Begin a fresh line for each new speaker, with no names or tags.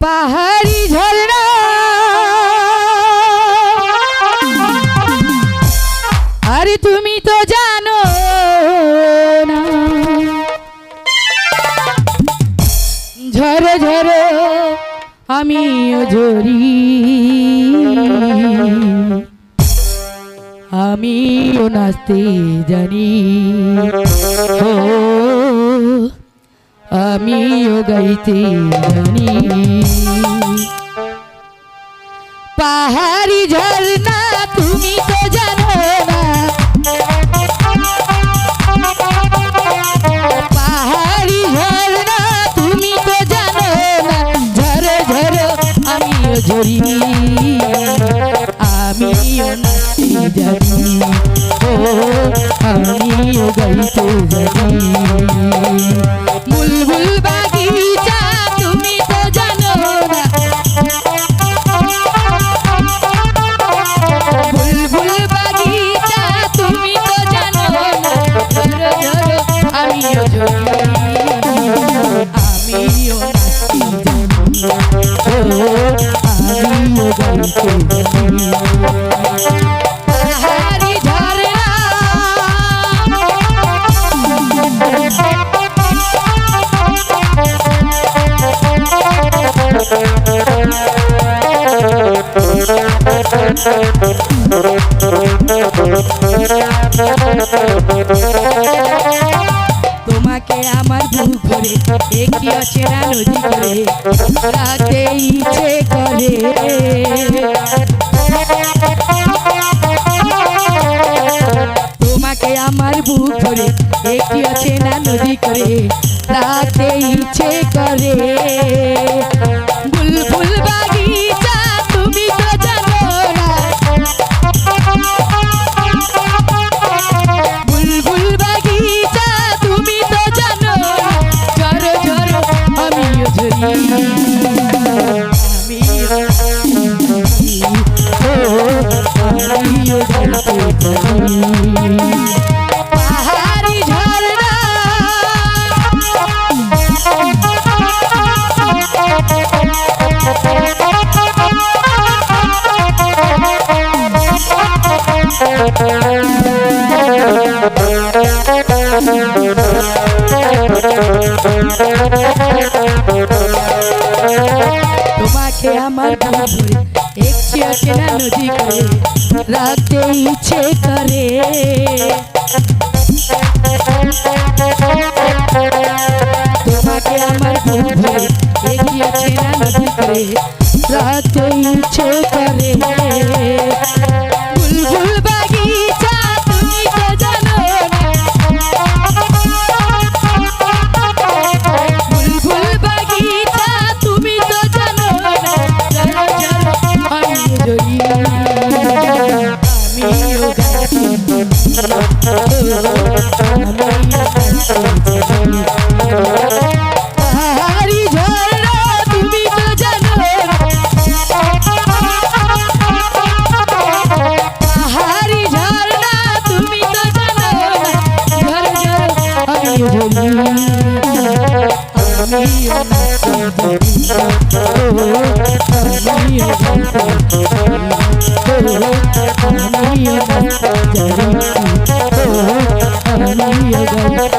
পাহাড়ি ঝরনা আরে তুমি তো জানো না ঝরে ঝরে আমিও ঝরি আমিও নাচতে জানি ও আমিও গাইতে জানি পাহাড়ি ঝরনা তুমি তো জানো না পাহাড়ি ঝরনা তুমি তো জানো না ঝরে ঝরে আমিও ঝরি আমিও নাচতে জানি ও আমিও গাইতে জানি বুলবুল বাগিচা তুমি তো জানো না বুলবুল বাগিচা তুমি তো জানো না ঝরো ঝরো আমিও ঝরি আমিও নাচতে জানি ও আমিও গাইতে জানি পাহাড়ি ঝরনা তোমাকে আমার বুক ভরে একটি অচেনা নদী করে রাখতে ইচ্ছে করে তোমাকে আমার বুক ভরে একটি অচেনা নদী করে রাখতে ইচ্ছে করে বুলবুল বাগিচা তুমি তো জানো না বুলবুল বাগিচা তুমি তো জানো না ঝরো ঝরো আমিও ঝরি আমিও গাইতে জানি পাহাড়ি ঝরনা তোমাকে আমার বুক ভরে একটি অচেনা নদী করে রাখতে ইচ্ছে করে তোমাকে আমার বুক ভরে একটি অচেনা নদী করে রাখতে ইচ্ছে করে বুলবুল বাগিচা তুমি তো জানো না বুলবুল বাগিচা তুমি তো জানো না ঝরো ঝরো আমিও ঝরি আমিও গাইতে পাহাড়ি ঝরনা তুমি তো জানো পাহাড়ি ঝরনা তুমি তো জানো ঝরো ঝরো আমিও ঝরি আমিও নাচতে জানি আমিও গাইতে জানি আমিও নাচতে জানি আমিও গাইতে